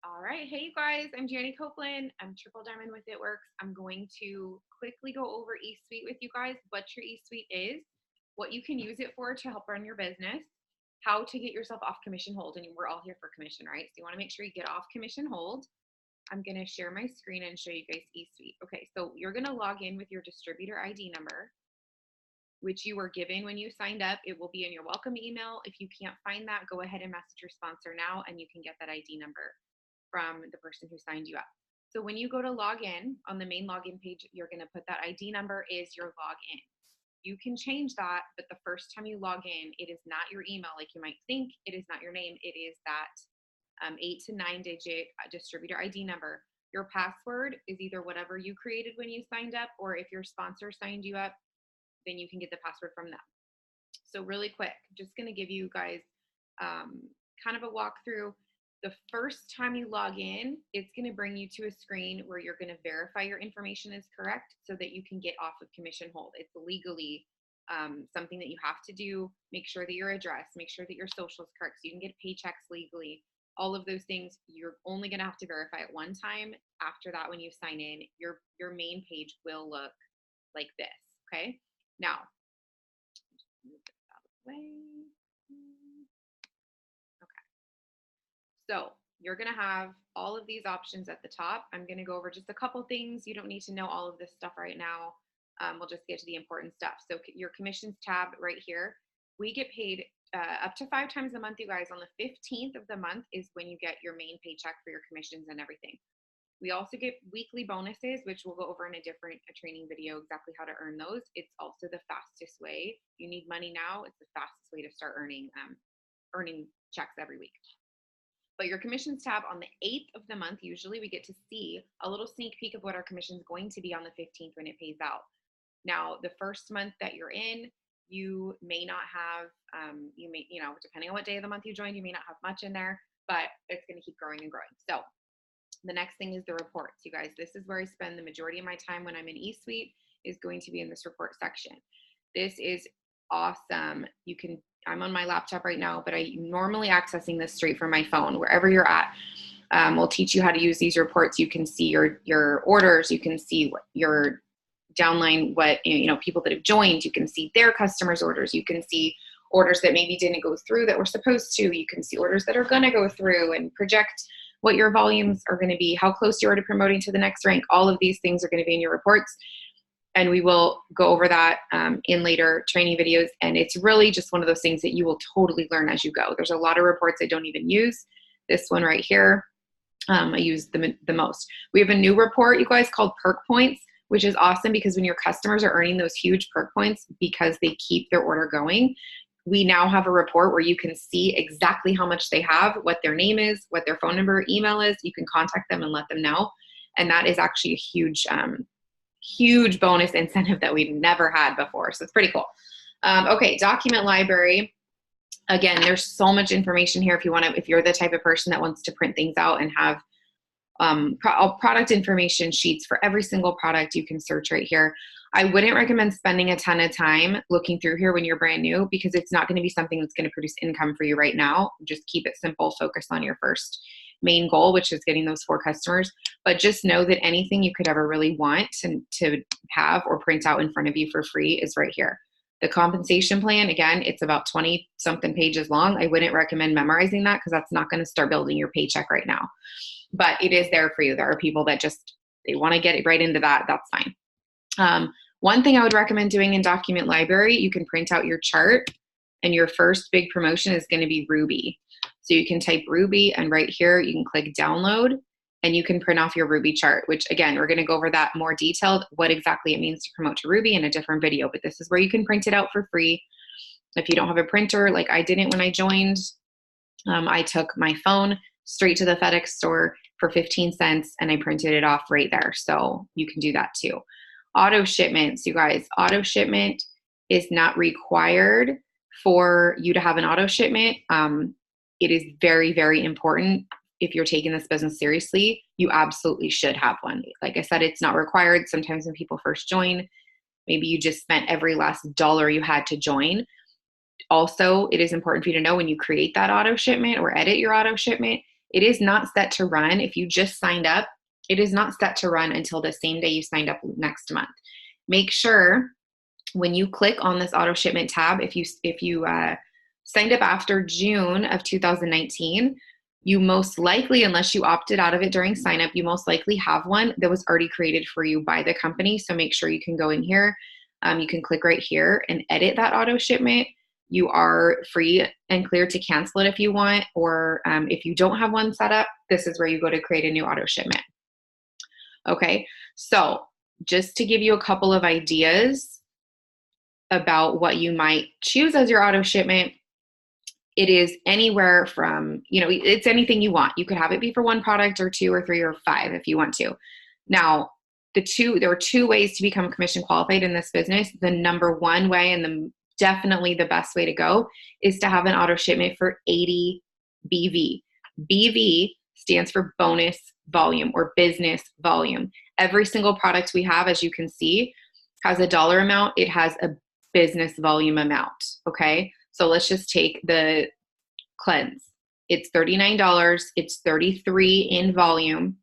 All right. Hey, you guys. I'm Jenny Copeland. I'm Triple Diamond with It Works. I'm going to quickly go over eSuite with you guys, what your eSuite is, what you can use it for to help run your business, how to get yourself off commission hold. And we're all here for commission, right? So you want to make sure you get off commission hold. I'm going to share my screen and show you guys eSuite. Okay. So you're going to log in with your distributor ID number, which you were given when you signed up. It will be in your welcome email. If you can't find that, go ahead and message your sponsor now and you can get that ID number from the person who signed you up. So when you go to log in on the main login page, you're going to put that ID number is your login. You can change that, but the first time you log in, it is not your email like you might think. It is not your name. It is that 8 to 9 digit distributor ID number. Your password is either whatever you created when you signed up, or if your sponsor signed you up, then you can get the password from them. So really quick, just going to give you guys kind of a walkthrough. The first time you log in, it's going to bring you to a screen where you're going to verify your information is correct so that you can get off of commission hold. It's legally something that you have to do. Make sure that your address, make sure that your social is correct so you can get paychecks legally. All of those things, you're only going to have to verify it one time. After that, when you sign in, your main page will look like this. Okay. Now, move this out of the way. So you're going to have all of these options at the top. I'm going to go over just a couple things. You don't need to know all of this stuff right now. We'll just get to the important stuff. So your commissions tab right here, we get paid up to 5 times a month, you guys. On the 15th of the month is when you get your main paycheck for your commissions and everything. We also get weekly bonuses, which we'll go over in a different training video, exactly how to earn those. It's also the fastest way. You need money now. It's the fastest way to start earning checks every week. But your commissions tab on the 8th of the month, usually we get to see a little sneak peek of what our commission is going to be on the 15th when it pays out. Now, the first month that you're in, you may not have, depending on what day of the month you joined, you may not have much in there, but it's going to keep growing and growing. So the next thing is the reports. You guys, this is where I spend the majority of my time when I'm in eSuite, is going to be in this report section. This is awesome. I'm on my laptop right now, but I'm normally accessing this straight from my phone. Wherever you're at, we'll teach you how to use these reports. You can see your orders. You can see what your downline, people that have joined. You can see their customers' orders. You can see orders that maybe didn't go through that were supposed to. You can see orders that are going to go through and project what your volumes are going to be, how close you are to promoting to the next rank. All of these things are going to be in your reports. And we will go over that in later training videos. And it's really just one of those things that you will totally learn as you go. There's a lot of reports I don't even use. This one right here, I use the most. We have a new report, you guys, called Perk Points, which is awesome because when your customers are earning those huge perk points because they keep their order going, we now have a report where you can see exactly how much they have, what their name is, what their phone number, email is. You can contact them and let them know. And that is actually a huge bonus incentive that we've never had before. So it's pretty cool. Okay, document library. Again, there's so much information here if you're the type of person that wants to print things out and have product information sheets for every single product. You can search right here. I wouldn't recommend spending a ton of time looking through here when you're brand new because it's not going to be something that's going to produce income for you right now. Just keep it simple. Focus on your first main goal, which is getting those 4 customers. But just know that anything you could ever really want to have or print out in front of you for free is right here. The compensation plan, again, it's about 20 something pages long. I wouldn't recommend memorizing that because that's not going to start building your paycheck right now. But it is there for you. There are people that they want to get it right into that. That's fine. One thing I would recommend doing in document library, you can print out your chart, and your first big promotion is going to be Ruby. So you can type Ruby, and right here you can click download and you can print off your Ruby chart, which again, we're going to go over that more detailed, what exactly it means to promote to Ruby in a different video, but this is where you can print it out for free. If you don't have a printer, like I didn't when I joined, I took my phone straight to the FedEx store for 15 cents and I printed it off right there. So you can do that too. Auto shipments, you guys, auto shipment is not required for you to have an auto shipment. It is very, very important. If you're taking this business seriously, you absolutely should have one. Like I said, it's not required. Sometimes when people first join, maybe you just spent every last dollar you had to join. Also, it is important for you to know when you create that auto shipment or edit your auto shipment, it is not set to run. If you just signed up, it is not set to run until the same day you signed up next month. Make sure when you click on this auto shipment tab, if you signed up after June of 2019, you most likely, unless you opted out of it during sign up, you most likely have one that was already created for you by the company. So make sure you can go in here. You can click right here and edit that auto shipment. You are free and clear to cancel it if you want, or if you don't have one set up, this is where you go to create a new auto shipment. Okay, so just to give you a couple of ideas about what you might choose as your auto shipment, it is anywhere from, it's anything you want. You could have it be for one product or two or three or five if you want to. Now, there are two ways to become commission qualified in this business. The number one way, and definitely the best way to go, is to have an auto shipment for 80 BV. BV stands for bonus volume or business volume. Every single product we have, as you can see, has a dollar amount. It has a business volume amount. Okay. So let's just take the cleanse. It's $39. It's 33 in volume.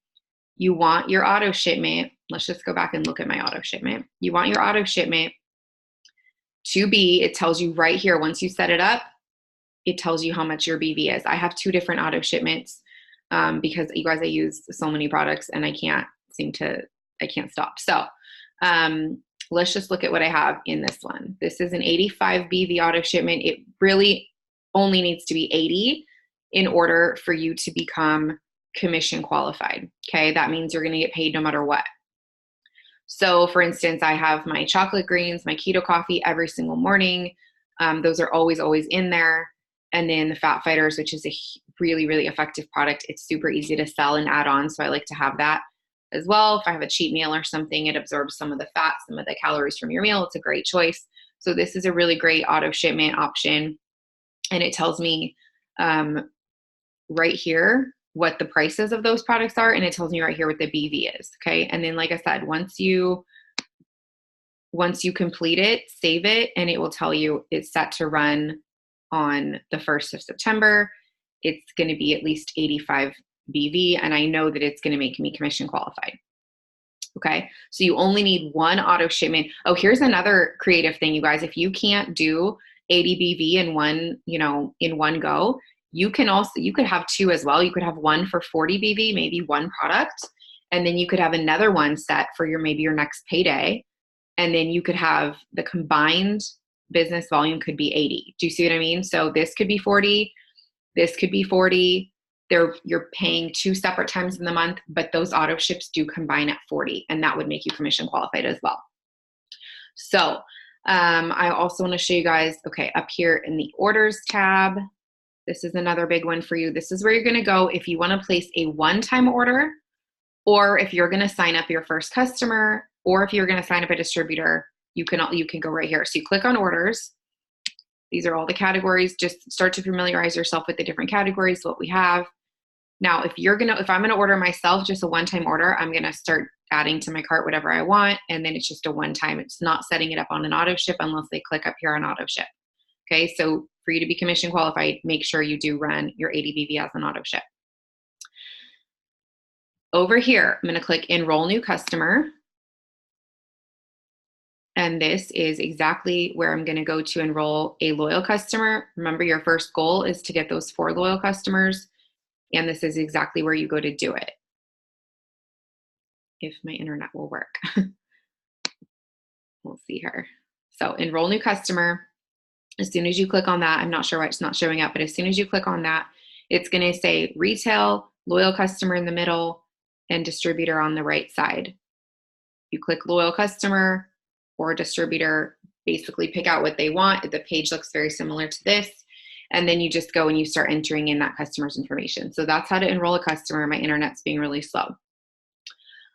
You want your auto shipment. Let's just go back and look at my auto shipment. You want your auto shipment to be, it tells you right here, once you set it up, it tells you how much your BV is. I have two different auto shipments because you guys, I use so many products and I can't stop. So let's just look at what I have in this one. This is an 85 BV auto shipment. It really only needs to be 80 in order for you to become commission qualified. Okay, that means you're going to get paid no matter what. So for instance, I have my chocolate greens, my keto coffee every single morning. Those are always in there. And then the fat fighters, which is a really, really effective product. It's super easy to sell and add on. So I like to have that as well. If I have a cheat meal or something, it absorbs some of the fat, some of the calories from your meal. It's a great choice. So this is a really great auto shipment option. And it tells me right here what the prices of those products are. And it tells me right here what the BV is. Okay. And then, like I said, once you complete it, save it, and it will tell you it's set to run on the 1st of September. It's going to be at least 85 BV. And I know that it's going to make me commission qualified. Okay. So you only need one auto shipment. Oh, here's another creative thing, you guys. If you can't do 80 BV in one go, you could have two as well. You could have one for 40 BV, maybe one product. And then you could have another one set for maybe your next payday. And then you could have the combined business volume could be 80. Do you see what I mean? So this could be 40. This could be 40. You're paying two separate times in the month, but those auto ships do combine at 40, and that would make you commission qualified as well. So I also want to show you guys, okay, up here in the orders tab, this is another big one for you. This is where you're going to go if you want to place a one-time order, or if you're going to sign up your first customer, or if you're going to sign up a distributor, you can go right here. So you click on orders. These are all the categories. Just start to familiarize yourself with the different categories, what we have. Now, if I'm going to order myself just a one-time order, I'm going to start adding to my cart whatever I want. And then it's just a one-time. It's not setting it up on an auto ship unless they click up here on auto ship. Okay. So for you to be commission qualified, make sure you do run your 80 BV as an auto ship. Over here, I'm going to click enroll new customer. And this is exactly where I'm going to go to enroll a loyal customer. Remember, your first goal is to get those 4 loyal customers. And this is exactly where you go to do it. If my internet will work. We'll see here. So enroll new customer. As soon as you click on that, I'm not sure why it's not showing up, but as soon as you click on that, it's going to say retail, loyal customer in the middle, and distributor on the right side. You click loyal customer or distributor, basically pick out what they want. The page looks very similar to this. And then you just go and you start entering in that customer's information. So that's how to enroll a customer. My internet's being really slow.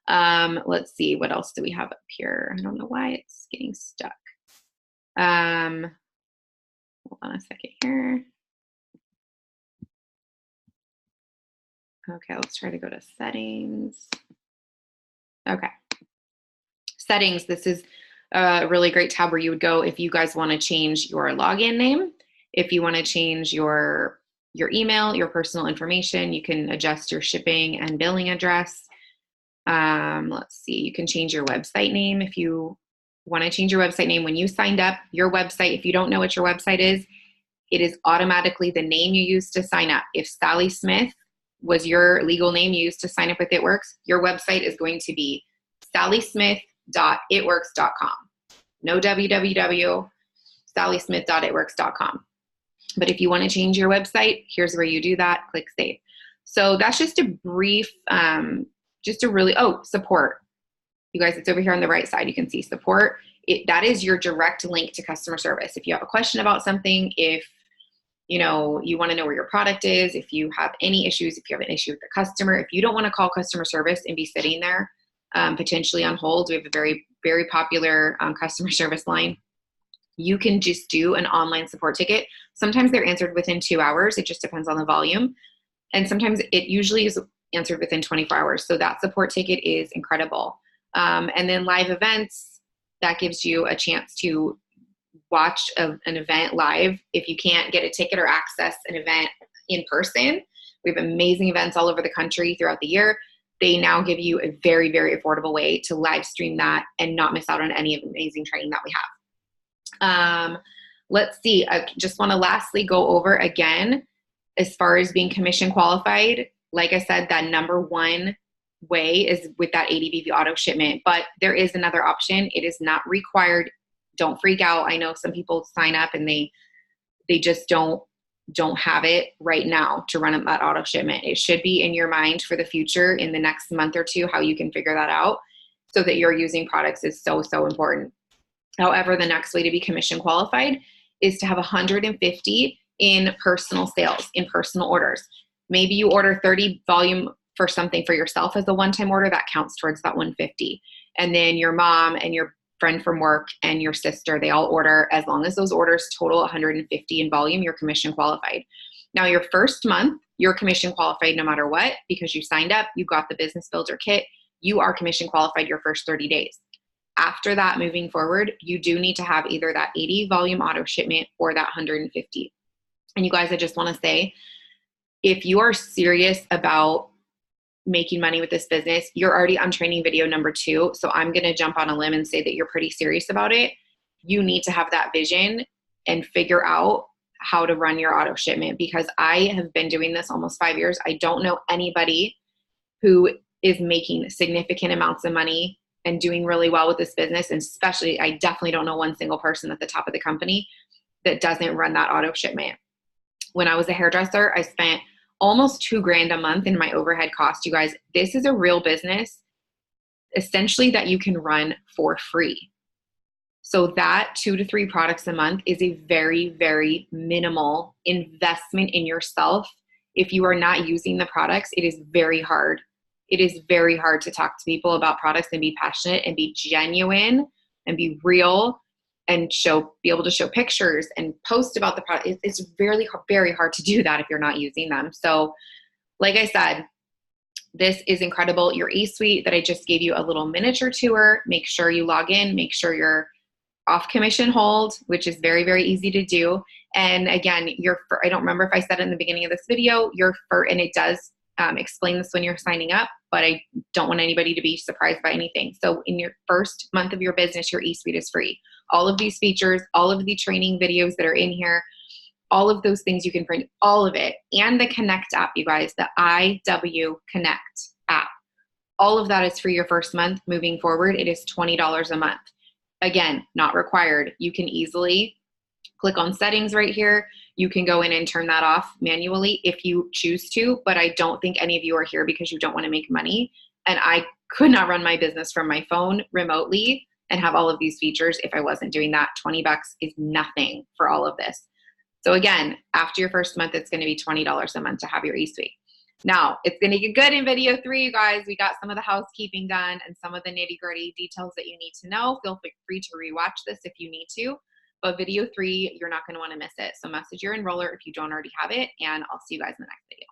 Let's see, what else do we have up here? I don't know why it's getting stuck. Hold on a second here. Okay, let's try to go to settings. Okay. Settings, this is a really great tab where you would go if you guys want to change your login name, if you want to change your your email, your personal information. You can adjust your shipping and billing address. Let's see, you can change your website name if you want to change your website name. When you signed up, your website, if you don't know what your website is, it is automatically the name you used to sign up. If Sally Smith was your legal name you used to sign up with It Works, your website is going to be sallysmith.itworks.com. No www, sallysmith.itworks.com. But if you want to change your website, here's where you do that. Click save. So that's just a brief, support. You guys, it's over here on the right side. You can see support. That is your direct link to customer service. If you have a question about something, if you want to know where your product is, if you have any issues, if you have an issue with the customer, if you don't want to call customer service and be sitting there potentially on hold, we have a very, very popular customer service line. You can just do an online support ticket. Sometimes they're answered within 2 hours. It just depends on the volume. And sometimes it usually is answered within 24 hours. So that support ticket is incredible. And then live events, that gives you a chance to watch an event live. If you can't get a ticket or access an event in person, we have amazing events all over the country throughout the year. They now give you a very, very affordable way to live stream that and not miss out on any of the amazing training that we have. Let's see, I just want to lastly go over again, as far as being commission qualified. Like I said, that number one way is with that ADBV auto shipment, but there is another option. It is not required. Don't freak out. I know some people sign up and they just don't have it right now to run that auto shipment. It should be in your mind for the future, in the next month or two, how you can figure that out so that you're using products is so, so important. However, the next way to be commission qualified is to have 150 in personal sales, in personal orders. Maybe you order 30 volume for something for yourself as a one-time order, that counts towards that 150. And then your mom and your friend from work and your sister, they all order. As long as those orders total 150 in volume, you're commission qualified. Now, your first month, you're commission qualified no matter what, because you signed up, you got the business builder kit, you are commission qualified your first 30 days. After that, moving forward, you do need to have either that 80 volume auto shipment or that 150. And you guys, I just want to say, if you are serious about making money with this business, you're already on training video number 2. So I'm going to jump on a limb and say that you're pretty serious about it. You need to have that vision and figure out how to run your auto shipment, because I have been doing this almost 5 years. I don't know anybody who is making significant amounts of money and doing really well with this business. And especially, I definitely don't know one single person at the top of the company that doesn't run that auto shipment. When I was a hairdresser, I spent almost $2,000 a month in my overhead cost. You guys, this is a real business essentially that you can run for free. So that 2 to 3 products a month is a very, very minimal investment in yourself. If you are not using the products, it is very hard. It is very hard to talk to people about products and be passionate and be genuine and be real and be able to show pictures and post about the product. It's very, very hard to do that if you're not using them. So like I said, this is incredible. Your eSuite that I just gave you a little miniature tour, make sure you log in, make sure you're off commission hold, which is very, very easy to do. And again, I don't remember if I said it in the beginning of this video, and it does explain this when you're signing up, but I don't want anybody to be surprised by anything. So in your first month of your business, your eSuite is free. All of these features, all of the training videos that are in here, all of those things you can print, all of it. And the Connect app, you guys, the IW Connect app. All of that is free your first month. Moving forward, it is $20 a month. Again, not required. You can easily click on settings right here. You can go in and turn that off manually if you choose to, but I don't think any of you are here because you don't want to make money. And I could not run my business from my phone remotely and have all of these features if I wasn't doing that. $20 is nothing for all of this. So again, after your first month, it's going to be $20 a month to have your eSuite. Now, it's going to get good in video 3, you guys. We got some of the housekeeping done and some of the nitty-gritty details that you need to know. Feel free to rewatch this if you need to. But video 3, you're not going to want to miss it. So message your enroller if you don't already have it, and I'll see you guys in the next video.